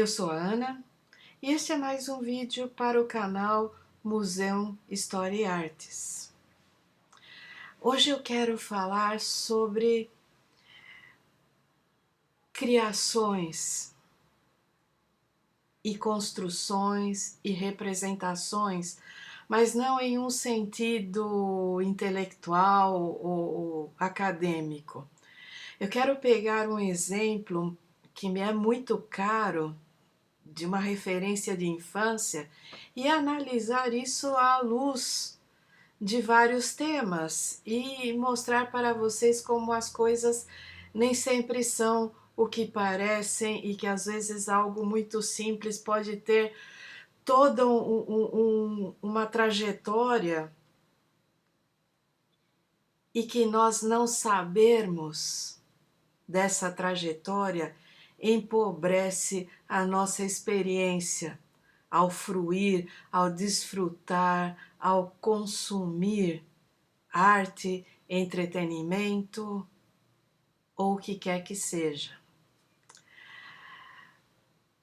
Eu sou a Ana e este é mais um vídeo para o canal Museu História e Artes. Hoje eu quero falar sobre criações e construções e representações, mas não em um sentido intelectual ou acadêmico. Eu quero pegar um exemplo que me é muito caro, de uma referência de infância, e analisar isso à luz de vários temas e mostrar para vocês como as coisas nem sempre são o que parecem e que às vezes algo muito simples pode ter toda uma trajetória e que nós não sabermos dessa trajetória empobrece a nossa experiência ao fruir, ao desfrutar, ao consumir arte, entretenimento ou o que quer que seja.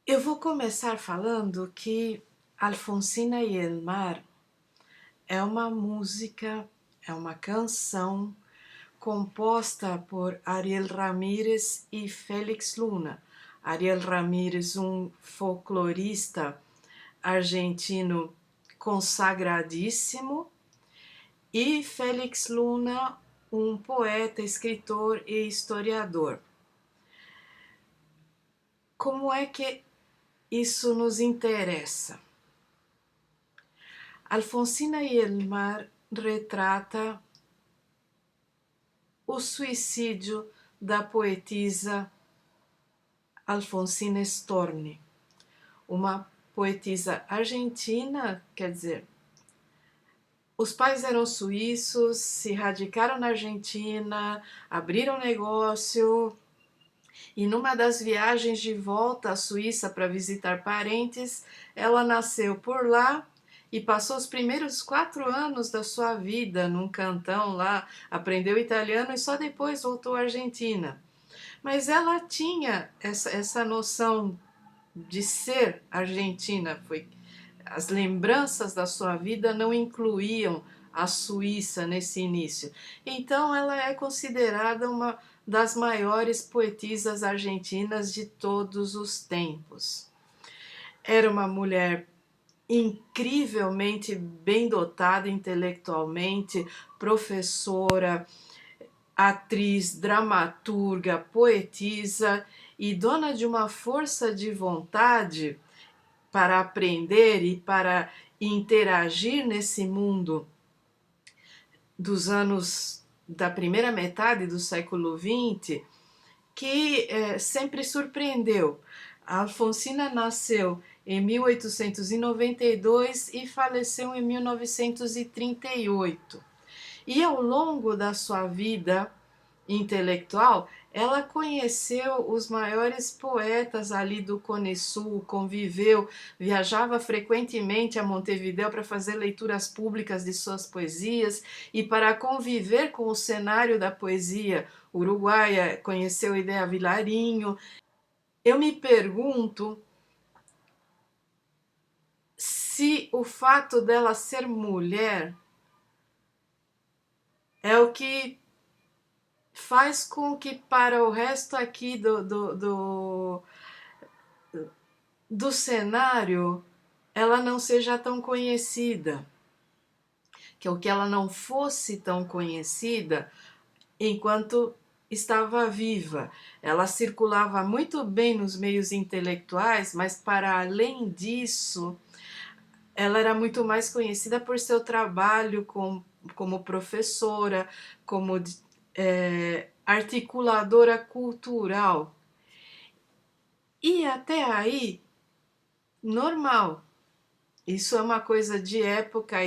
Eu vou começar falando que Alfonsina y el Mar é uma música, é uma canção composta por Ariel Ramírez e Félix Luna. Ariel Ramírez, um folclorista argentino consagradíssimo, e Félix Luna, um poeta, escritor e historiador. Como é que isso nos interessa? Alfonsina y el Mar retrata o suicídio da poetisa Alfonsina Storni, uma poetisa argentina, quer dizer, os pais eram suíços, se radicaram na Argentina, abriram negócio, e numa das viagens de volta à Suíça para visitar parentes, ela nasceu por lá e passou os primeiros 4 anos da sua vida num cantão lá, aprendeu italiano e só depois voltou à Argentina. Mas ela tinha essa noção de ser argentina, as lembranças da sua vida não incluíam a Suíça nesse início. Então ela é considerada uma das maiores poetisas argentinas de todos os tempos. Era uma mulher incrivelmente bem dotada intelectualmente, professora, atriz, dramaturga, poetisa e dona de uma força de vontade para aprender e para interagir nesse mundo dos anos da primeira metade do século XX, que sempre surpreendeu. A Alfonsina nasceu em 1892 e faleceu em 1938. E ao longo da sua vida intelectual, ela conheceu os maiores poetas ali do Cone Sul, conviveu, viajava frequentemente a Montevidéu para fazer leituras públicas de suas poesias e para conviver com o cenário da poesia uruguaia, conheceu Idea Vilarinho. Eu me pergunto se o fato dela ser mulher é o que faz com que para o resto aqui do cenário ela não seja tão conhecida, que o que ela não fosse tão conhecida enquanto estava viva. Ela circulava muito bem nos meios intelectuais, mas para além disso, ela era muito mais conhecida por seu trabalho como professora, como articuladora cultural. E até aí, normal. Isso é uma coisa de época,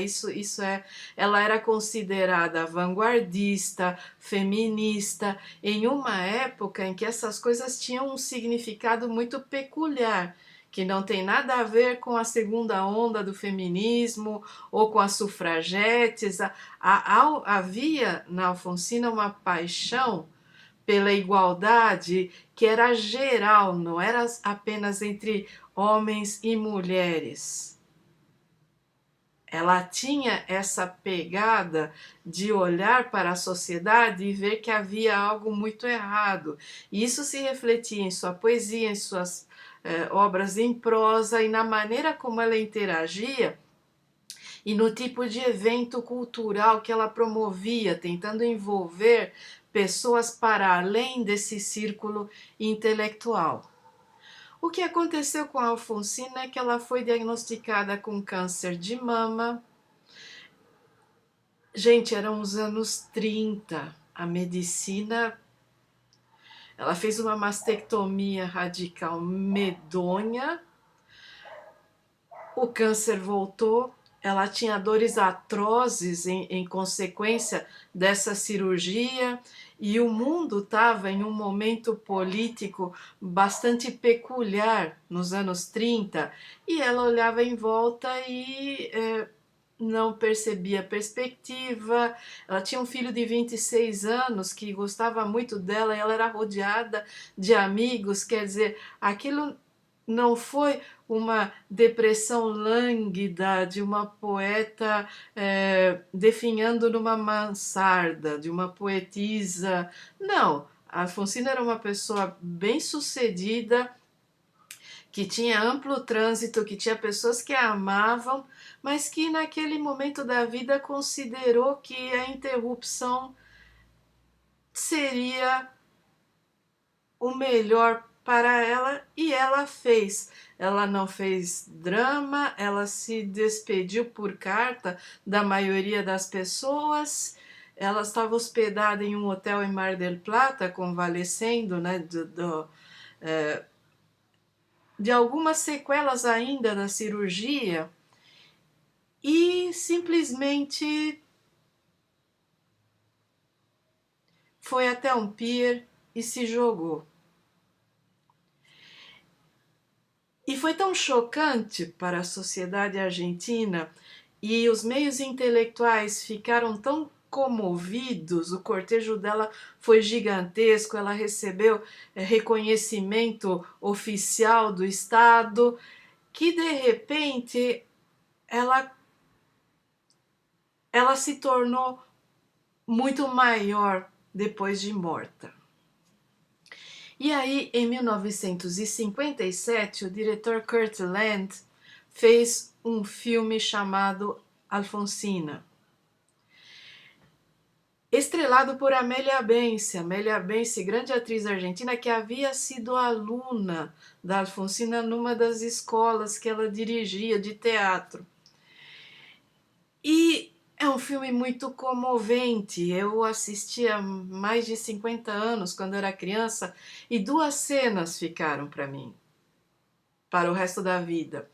ela era considerada vanguardista, feminista, em uma época em que essas coisas tinham um significado muito peculiar, que não tem nada a ver com a segunda onda do feminismo ou com as sufragetes. Havia na Alfonsina uma paixão pela igualdade que era geral, não era apenas entre homens e mulheres. Ela tinha essa pegada de olhar para a sociedade e ver que havia algo muito errado. E isso se refletia em sua poesia, em suas obras em prosa e na maneira como ela interagia e no tipo de evento cultural que ela promovia, tentando envolver pessoas para além desse círculo intelectual. O que aconteceu com a Alfonsina é que ela foi diagnosticada com câncer de mama. Gente, eram os anos 30. A medicina, ela fez uma mastectomia radical medonha, o câncer voltou, ela tinha dores atrozes em consequência dessa cirurgia, e o mundo estava em um momento político bastante peculiar nos anos 30, e ela olhava em volta e não percebia perspectiva. Ela tinha um filho de 26 anos que gostava muito dela e ela era rodeada de amigos, quer dizer, aquilo não foi uma depressão lânguida de uma poeta definhando numa mansarda, de uma poetisa. Não, a Alfonsina era uma pessoa bem-sucedida, que tinha amplo trânsito, que tinha pessoas que a amavam, mas que naquele momento da vida considerou que a interrupção seria o melhor para ela e ela fez. Ela não fez drama, ela se despediu por carta da maioria das pessoas. Ela estava hospedada em um hotel em Mar del Plata, convalescendo, né, de algumas sequelas ainda da cirurgia, e simplesmente foi até um pier e se jogou. E foi tão chocante para a sociedade argentina e os meios intelectuais ficaram tão comovidos, o cortejo dela foi gigantesco, ela recebeu reconhecimento oficial do Estado, que de repente ela se tornou muito maior depois de morta. E aí, em 1957, o diretor Kurt Land fez um filme chamado Alfonsina, estrelado por Amélia Bence, grande atriz argentina que havia sido aluna da Alfonsina numa das escolas que ela dirigia de teatro. E é um filme muito comovente. Eu assisti há mais de 50 anos, quando era criança, e duas cenas ficaram para mim, para o resto da vida,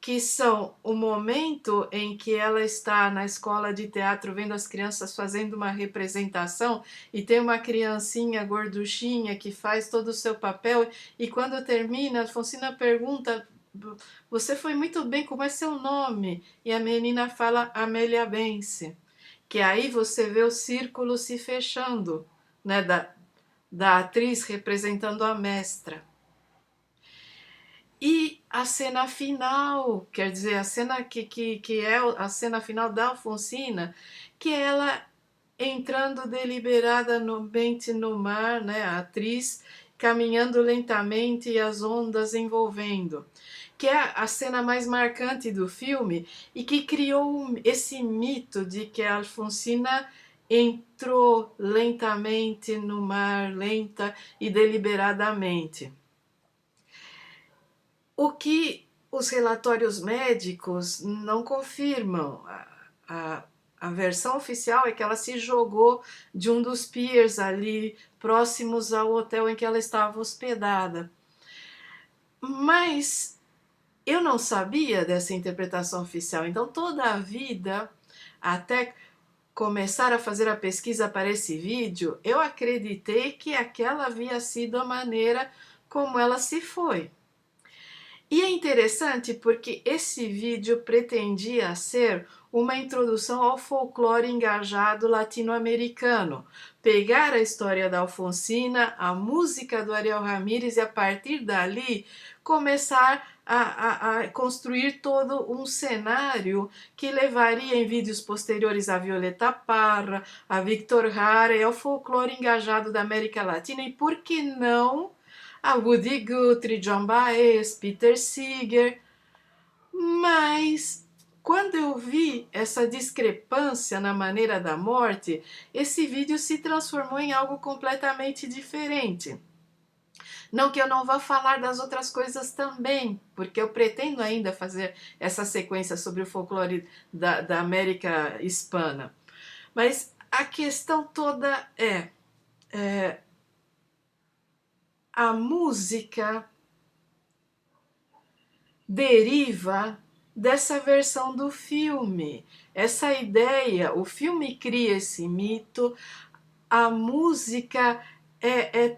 que são o momento em que ela está na escola de teatro vendo as crianças fazendo uma representação e tem uma criancinha gorduchinha que faz todo o seu papel, e quando termina, a Alfonsina pergunta: você foi muito bem, como é seu nome? E a menina fala Amélia Bence, que aí você vê o círculo se fechando, né, da atriz representando a mestra. E a cena final, quer dizer, a cena que é a cena final da Alfonsina, que é ela entrando deliberadamente no mar, né, a atriz caminhando lentamente e as ondas envolvendo, que é a cena mais marcante do filme e que criou esse mito de que a Alfonsina entrou lentamente no mar, lenta e deliberadamente. O que os relatórios médicos não confirmam. A versão oficial é que ela se jogou de um dos piers ali próximos ao hotel em que ela estava hospedada. Mas eu não sabia dessa interpretação oficial, então toda a vida, até começar a fazer a pesquisa para esse vídeo, eu acreditei que aquela havia sido a maneira como ela se foi. E é interessante porque esse vídeo pretendia ser uma introdução ao folclore engajado latino-americano, pegar a história da Alfonsina, a música do Ariel Ramírez e a partir dali começar a construir todo um cenário que levaria em vídeos posteriores a Violeta Parra, a Victor Jara e ao folclore engajado da América Latina, e por que não a Woody Guthrie, John Baez, Peter Seeger. Mas quando eu vi essa discrepância na maneira da morte, esse vídeo se transformou em algo completamente diferente. Não que eu não vá falar das outras coisas também, porque eu pretendo ainda fazer essa sequência sobre o folclore da América Hispana. Mas a questão toda é a música deriva dessa versão do filme. Essa ideia, o filme cria esse mito, a música é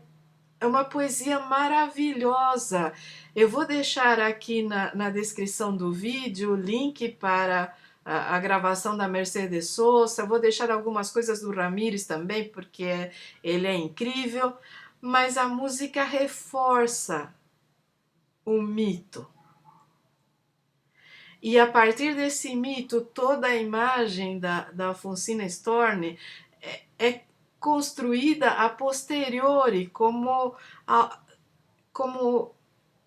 uma poesia maravilhosa. Eu vou deixar aqui na descrição do vídeo o link para a gravação da Mercedes Sosa. Eu vou deixar algumas coisas do Ramírez também, porque ele é incrível. Mas a música reforça o mito. E a partir desse mito, toda a imagem da Alfonsina Storni é construída a posteriori como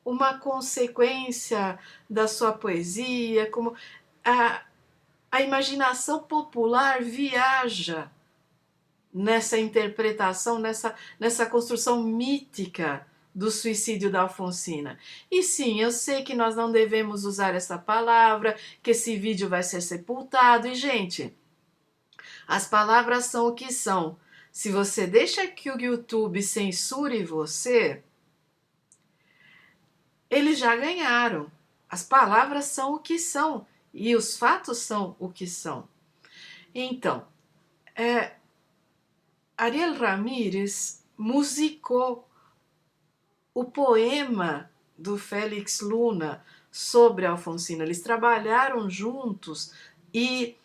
uma consequência da sua poesia, como a imaginação popular viaja nessa interpretação, nessa construção mítica do suicídio da Alfonsina. E sim, eu sei que nós não devemos usar essa palavra, que esse vídeo vai ser sepultado. E, gente, as palavras são o que são. Se você deixa que o YouTube censure você, eles já ganharam. As palavras são o que são e os fatos são o que são. Então, Ariel Ramírez musicou o poema do Félix Luna sobre a Alfonsina. Eles trabalharam juntos e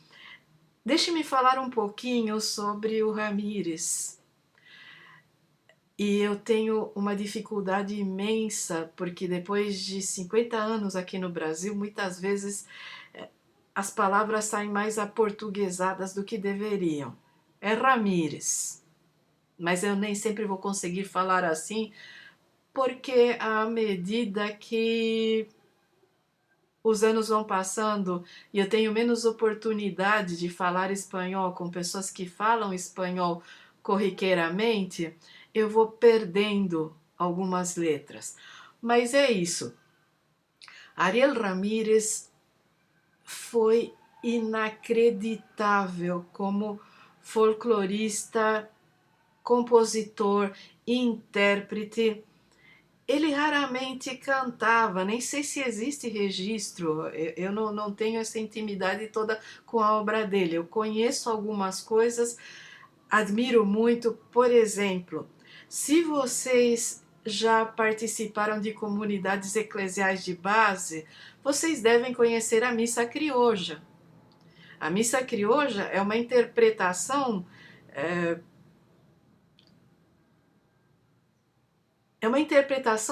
deixe-me falar um pouquinho sobre o Ramírez. E eu tenho uma dificuldade imensa, porque depois de 50 anos aqui no Brasil, muitas vezes as palavras saem mais aportuguesadas do que deveriam. É Ramírez, mas eu nem sempre vou conseguir falar assim, porque à medida que os anos vão passando e eu tenho menos oportunidade de falar espanhol com pessoas que falam espanhol corriqueiramente, eu vou perdendo algumas letras. Mas é isso. Ariel Ramírez foi inacreditável como folclorista, compositor, intérprete. Ele raramente cantava, nem sei se existe registro, eu não tenho essa intimidade toda com a obra dele. Eu conheço algumas coisas, admiro muito. Por exemplo, se vocês já participaram de comunidades eclesiais de base, vocês devem conhecer a missa crioja. A missa crioja é uma interpretação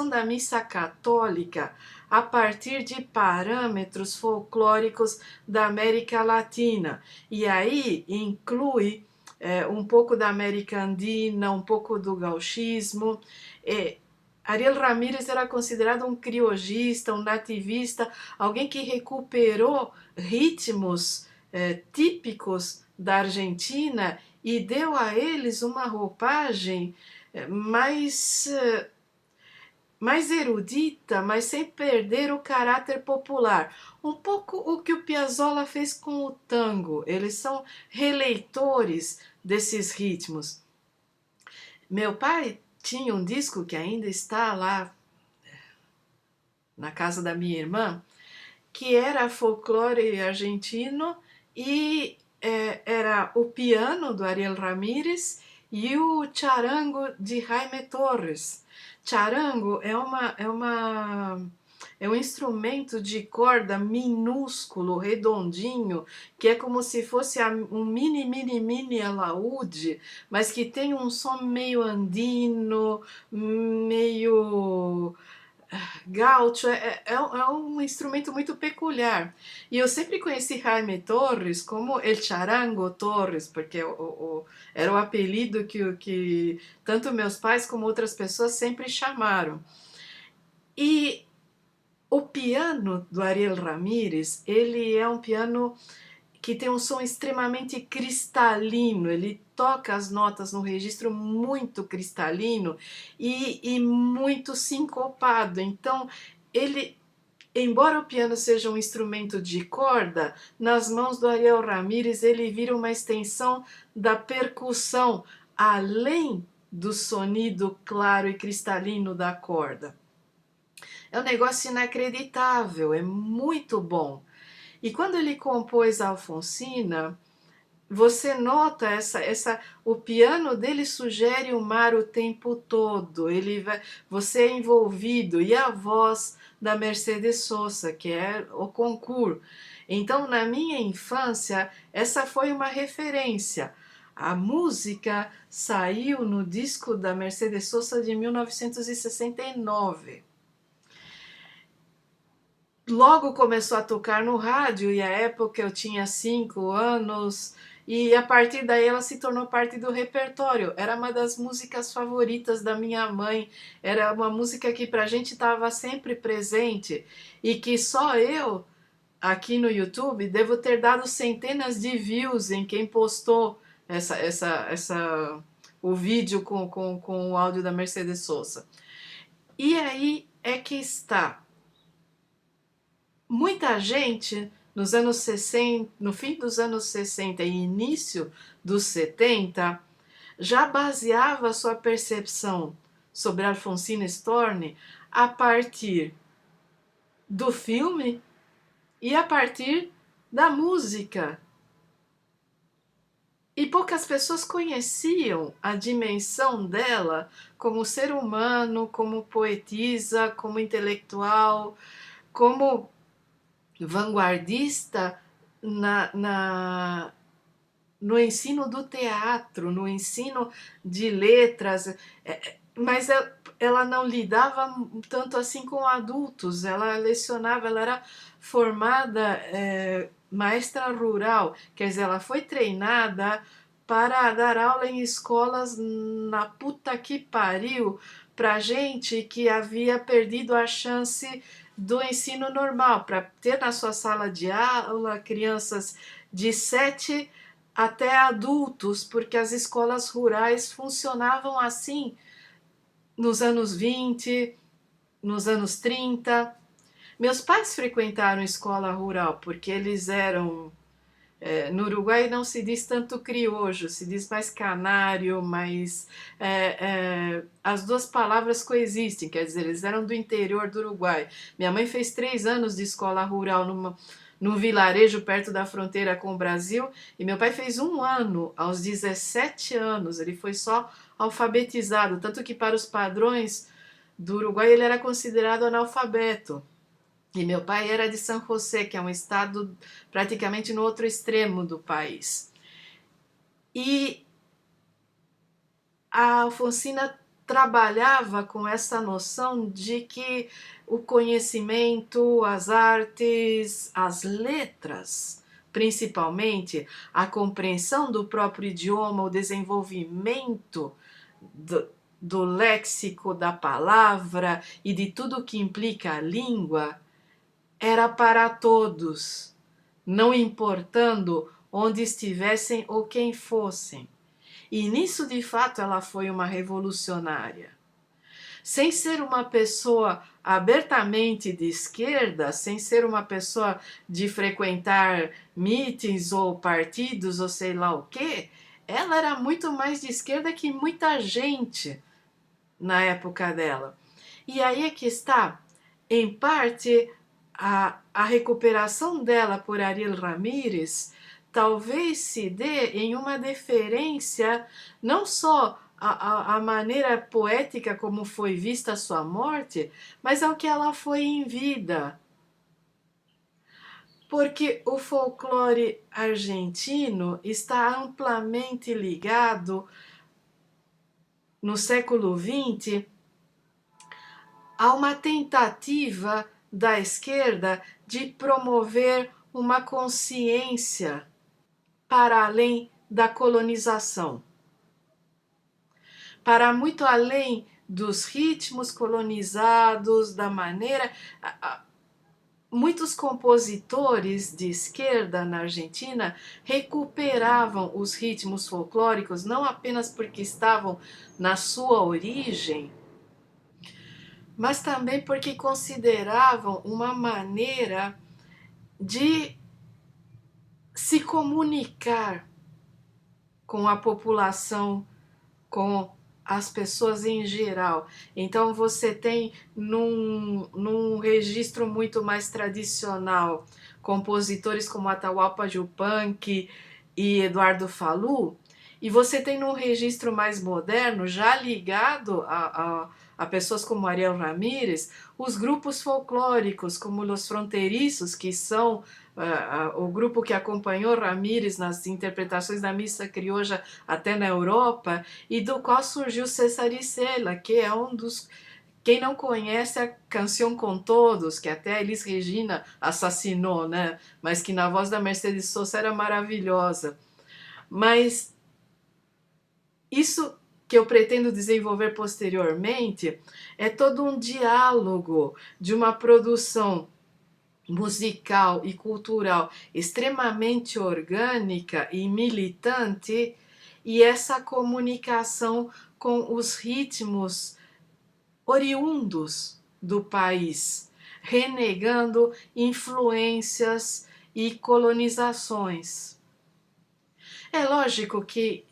da missa católica a partir de parâmetros folclóricos da América Latina. E aí inclui um pouco da América Andina, um pouco do gauchismo. Ariel Ramírez era considerado um criogista, um nativista, alguém que recuperou ritmos típicos da Argentina e deu a eles uma roupagem mais erudita, mas sem perder o caráter popular. Um pouco o que o Piazzolla fez com o tango. Eles são releitores desses ritmos. Meu pai tinha um disco que ainda está lá na casa da minha irmã, que era folclore argentino e era o piano do Ariel Ramírez e o charango de Jaime Torres. Charango é um instrumento de corda minúsculo, redondinho, que é como se fosse um mini alaúde, mas que tem um som meio andino, meio Gaucho é um instrumento muito peculiar. E eu sempre conheci Jaime Torres como El Charango Torres, porque era o apelido que tanto meus pais como outras pessoas sempre chamaram. E o piano do Ariel Ramírez, ele é um piano que tem um som extremamente cristalino, ele toca as notas num registro muito cristalino e muito sincopado. Então, ele, embora o piano seja um instrumento de corda, nas mãos do Ariel Ramírez ele vira uma extensão da percussão, além do sonido claro e cristalino da corda. É um negócio inacreditável, é muito bom. E quando ele compôs a Alfonsina, você nota o piano dele sugere o mar o tempo todo. Você é envolvido e a voz da Mercedes Sosa, que é o concurso. Então, na minha infância, essa foi uma referência. A música saiu no disco da Mercedes Sosa de 1969. Logo começou a tocar no rádio e à época eu tinha 5 anos e a partir daí ela se tornou parte do repertório. Era uma das músicas favoritas da minha mãe, era uma música que pra gente estava sempre presente e que só eu aqui no YouTube devo ter dado centenas de views em quem postou o vídeo com o áudio da Mercedes Sosa. E aí é que está. Muita gente nos anos 60, no fim dos anos 60 e início dos 70, já baseava sua percepção sobre Alfonsina Storni a partir do filme e a partir da música. E poucas pessoas conheciam a dimensão dela como ser humano, como poetisa, como intelectual, como vanguardista no ensino do teatro, no ensino de letras, mas ela não lidava tanto assim com adultos, ela lecionava, ela era formada maestra rural, quer dizer, ela foi treinada para dar aula em escolas na puta que pariu para gente que havia perdido a chance do ensino normal, para ter na sua sala de aula crianças de 7 até adultos, porque as escolas rurais funcionavam assim nos anos 20, nos anos 30. Meus pais frequentaram escola rural porque eles eram. No Uruguai não se diz tanto criojo, se diz mais canário, mas as duas palavras coexistem, quer dizer, eles eram do interior do Uruguai. Minha mãe fez 3 anos de escola rural num vilarejo perto da fronteira com o Brasil, e meu pai fez 1 ano, aos 17 anos, ele foi só alfabetizado, tanto que para os padrões do Uruguai ele era considerado analfabeto. E meu pai era de San José, que é um estado praticamente no outro extremo do país. E a Alfonsina trabalhava com essa noção de que o conhecimento, as artes, as letras, principalmente a compreensão do próprio idioma, o desenvolvimento do léxico, da palavra e de tudo que implica a língua, era para todos, não importando onde estivessem ou quem fossem. E nisso, de fato, ela foi uma revolucionária. Sem ser uma pessoa abertamente de esquerda, sem ser uma pessoa de frequentar mítins ou partidos ou sei lá o quê, ela era muito mais de esquerda que muita gente na época dela. E aí é que está, em parte, a recuperação dela por Ariel Ramírez talvez se dê em uma deferência não só à maneira poética como foi vista a sua morte, mas ao que ela foi em vida. Porque o folclore argentino está amplamente ligado no século XX há uma tentativa da esquerda de promover uma consciência para além da colonização, para muito além dos ritmos colonizados, da maneira. Muitos compositores de esquerda na Argentina recuperavam os ritmos folclóricos não apenas porque estavam na sua origem, mas também porque consideravam uma maneira de se comunicar com a população, com as pessoas em geral. Então você tem num registro muito mais tradicional compositores como Atahualpa Yupanqui e Eduardo Falú, e você tem num registro mais moderno, já ligado a pessoas como Ariel Ramírez, os grupos folclóricos como Los Fronteiriços, que são o grupo que acompanhou Ramírez nas interpretações da missa criolla até na Europa, e do qual surgiu César Isela, que é um dos... Quem não conhece a Canção com Todos, que até a Elis Regina assassinou, né? Mas que na voz da Mercedes Sosa era maravilhosa. Mas isso que eu pretendo desenvolver posteriormente é todo um diálogo de uma produção musical e cultural extremamente orgânica e militante, e essa comunicação com os ritmos oriundos do país, renegando influências e colonizações. É lógico que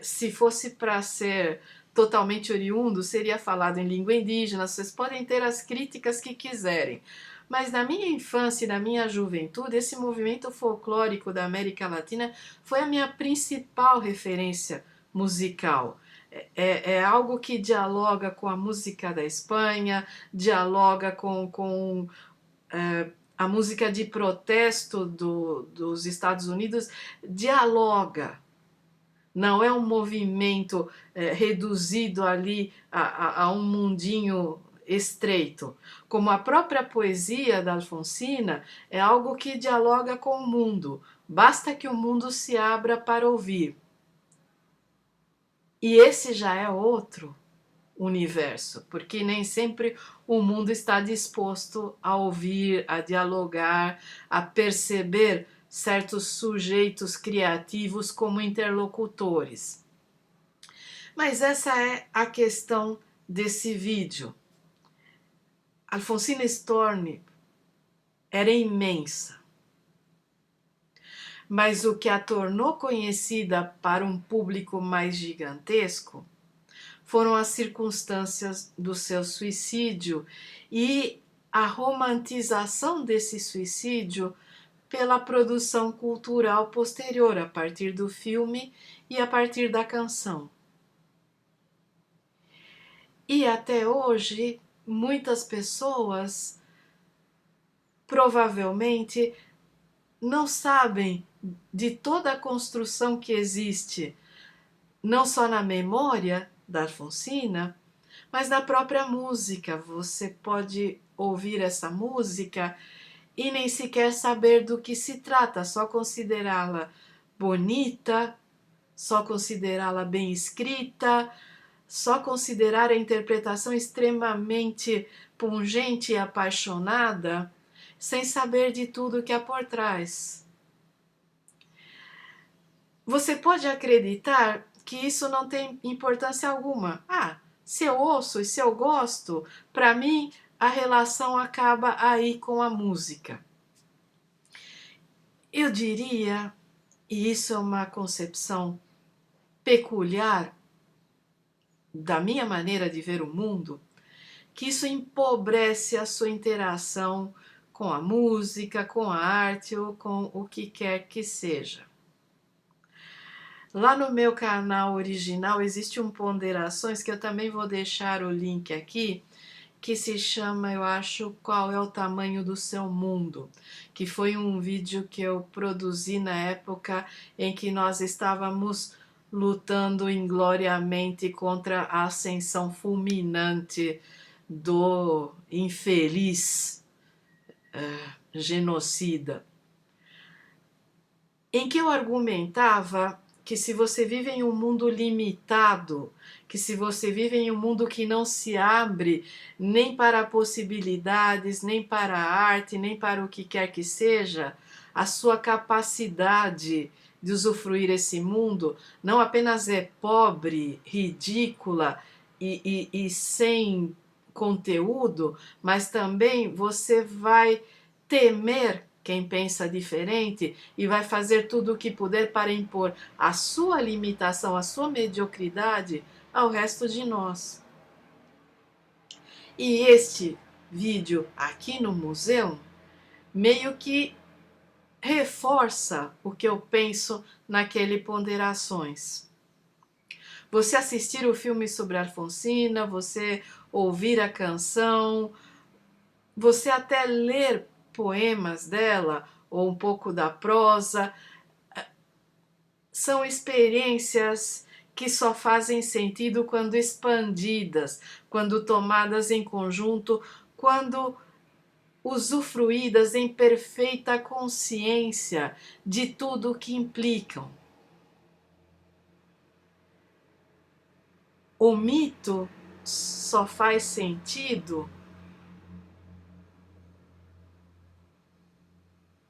se fosse para ser totalmente oriundo, seria falado em língua indígena, vocês podem ter as críticas que quiserem. Mas na minha infância e na minha juventude, esse movimento folclórico da América Latina foi a minha principal referência musical. É algo que dialoga com a música da Espanha, dialoga com a música de protesto dos Estados Unidos, dialoga. Não é um movimento reduzido ali a um mundinho estreito. Como a própria poesia da Alfonsina é algo que dialoga com o mundo. Basta que o mundo se abra para ouvir. E esse já é outro universo, porque nem sempre o mundo está disposto a ouvir, a dialogar, a perceber certos sujeitos criativos como interlocutores. Mas essa é a questão desse vídeo. Alfonsina Storni era imensa, mas o que a tornou conhecida para um público mais gigantesco foram as circunstâncias do seu suicídio e a romantização desse suicídio pela produção cultural posterior, a partir do filme e a partir da canção. E até hoje, muitas pessoas provavelmente não sabem de toda a construção que existe, não só na memória da Alfonsina, mas na própria música. Você pode ouvir essa música e nem sequer saber do que se trata, só considerá-la bonita, só considerá-la bem escrita, só considerar a interpretação extremamente pungente e apaixonada, sem saber de tudo que há por trás. Você pode acreditar que isso não tem importância alguma. Se eu ouço e se eu gosto, para mim a relação acaba aí com a música. Eu diria, e isso é uma concepção peculiar da minha maneira de ver o mundo, que isso empobrece a sua interação com a música, com a arte ou com o que quer que seja. Lá no meu canal original existe um Ponderações, que eu também vou deixar o link aqui, que se chama, eu acho, Qual é o Tamanho do Seu Mundo? Que foi um vídeo que eu produzi na época em que nós estávamos lutando ingloriamente contra a ascensão fulminante do infeliz genocida, em que eu argumentava que se você vive em um mundo limitado, que se você vive em um mundo que não se abre nem para possibilidades, nem para a arte, nem para o que quer que seja, a sua capacidade de usufruir esse mundo não apenas é pobre, ridícula e sem conteúdo, mas também você vai temer quem pensa diferente e vai fazer tudo o que puder para impor a sua limitação, a sua mediocridade ao resto de nós. E este vídeo aqui no museu meio que reforça o que eu penso naquele Ponderações. Você assistir o filme sobre Alfonsina, você ouvir a canção, você até ler poemas dela ou um pouco da prosa, são experiências que só fazem sentido quando expandidas, quando tomadas em conjunto, quando usufruídas em perfeita consciência de tudo o que implicam. O mito só faz sentido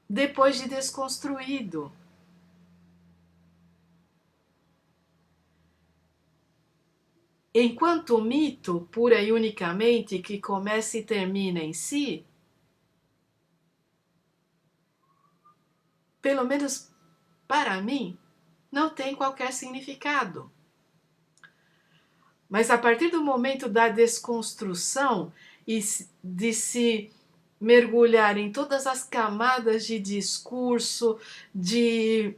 depois de desconstruído. Enquanto o mito, pura e unicamente, que começa e termina em si, pelo menos para mim, não tem qualquer significado. Mas a partir do momento da desconstrução e de se mergulhar em todas as camadas de discurso, de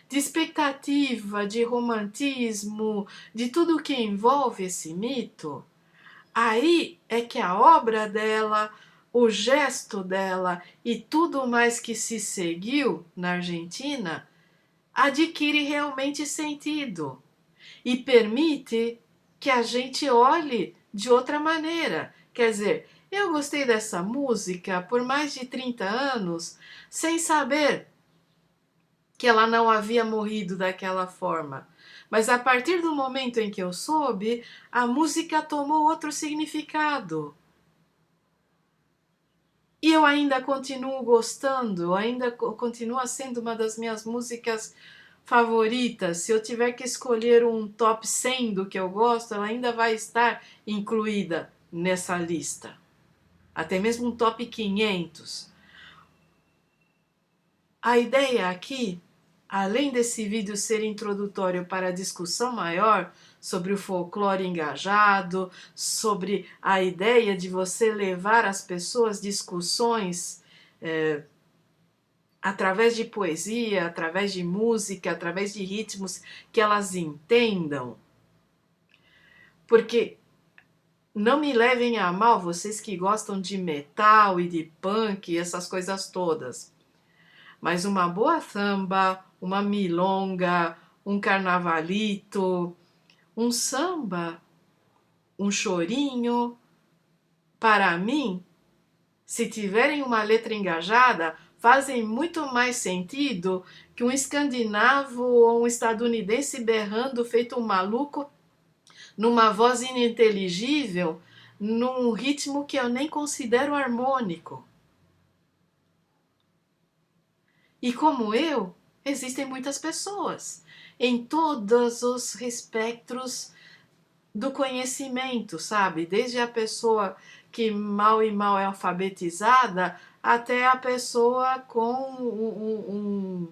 expectativa, de romantismo, de tudo que envolve esse mito, aí é que a obra dela, o gesto dela e tudo mais que se seguiu na Argentina adquire realmente sentido e permite que a gente olhe de outra maneira. Quer dizer, eu gostei dessa música por mais de 30 anos sem saber que ela não havia morrido daquela forma. Mas a partir do momento em que eu soube, a música tomou outro significado. E eu ainda continuo gostando, ainda continua sendo uma das minhas músicas favoritas. Se eu tiver que escolher um top 100 do que eu gosto, ela ainda vai estar incluída nessa lista. Até mesmo um top 500. A ideia aqui, além desse vídeo ser introdutório para a discussão maior sobre o folclore engajado, sobre a ideia de você levar às pessoas discussões através de poesia, através de música, através de ritmos que elas entendam. Porque não me levem a mal vocês que gostam de metal e de punk e essas coisas todas. Mas uma boa samba, uma milonga, um carnavalito, um samba, um chorinho, para mim, se tiverem uma letra engajada, fazem muito mais sentido que um escandinavo ou um estadunidense berrando feito um maluco numa voz ininteligível, num ritmo que eu nem considero harmônico. E como eu, existem muitas pessoas em todos os espectros do conhecimento, sabe? Desde a pessoa que mal e mal é alfabetizada até a pessoa com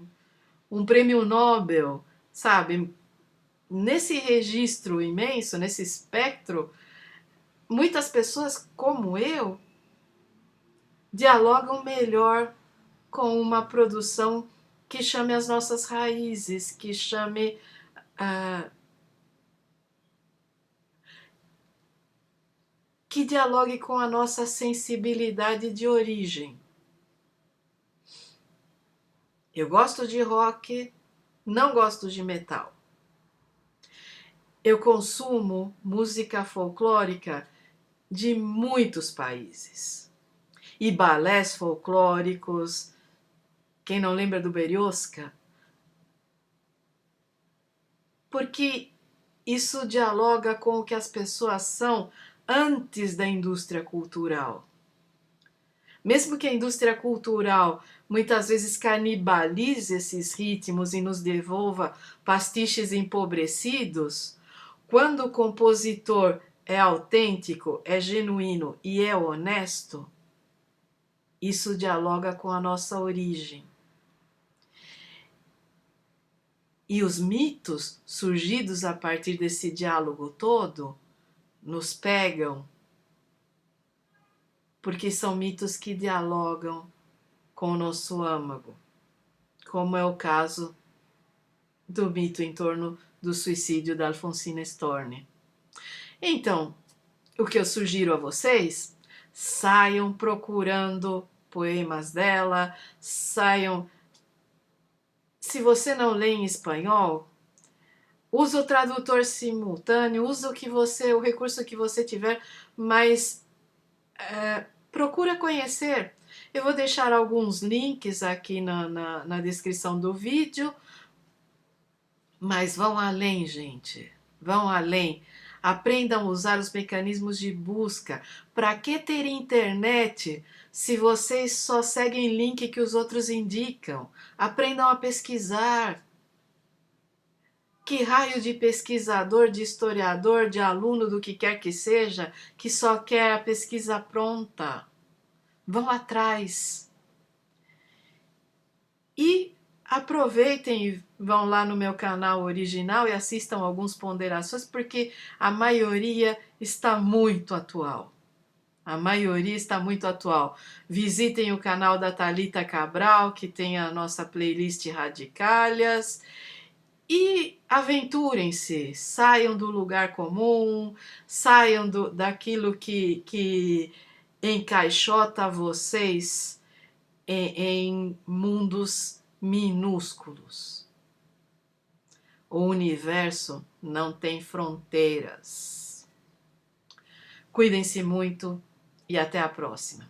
um prêmio Nobel, sabe? Nesse registro imenso, nesse espectro, muitas pessoas como eu dialogam melhor com uma produção que chame as nossas raízes, que chame que dialogue com a nossa sensibilidade de origem. Eu gosto de rock, não gosto de metal. eu consumo música folclórica de muitos países. E balés folclóricos. Quem não lembra do Berioska? Porque isso dialoga com o que as pessoas são antes da indústria cultural. Mesmo que a indústria cultural muitas vezes canibalize esses ritmos e nos devolva pastiches empobrecidos, quando o compositor é autêntico, é genuíno e é honesto, isso dialoga com a nossa origem. E os mitos surgidos a partir desse diálogo todo nos pegam, porque são mitos que dialogam com o nosso âmago, como é o caso do mito em torno do suicídio da Alfonsina Storni. Então, o que eu sugiro a vocês, saiam procurando poemas dela, saiam... Se você não lê em espanhol, usa o tradutor simultâneo, usa o recurso que você tiver, mas procura conhecer. Eu vou deixar alguns links aqui na descrição do vídeo, mas vão além, gente, vão além. Aprendam a usar os mecanismos de busca. Para que ter internet se vocês só seguem link que os outros indicam? Aprendam a pesquisar. Que raio de pesquisador, de historiador, de aluno, do que quer que seja, que só quer a pesquisa pronta? Vão atrás. E aproveitem e vão lá no meu canal original e assistam algumas ponderações, porque a maioria está muito atual. A maioria está muito atual. Visitem o canal da Thalita Cabral, que tem a nossa playlist Radicalhas, e aventurem-se, saiam do lugar comum, saiam daquilo que encaixota vocês em mundos minúsculos. O universo não tem fronteiras. Cuidem-se muito e até a próxima.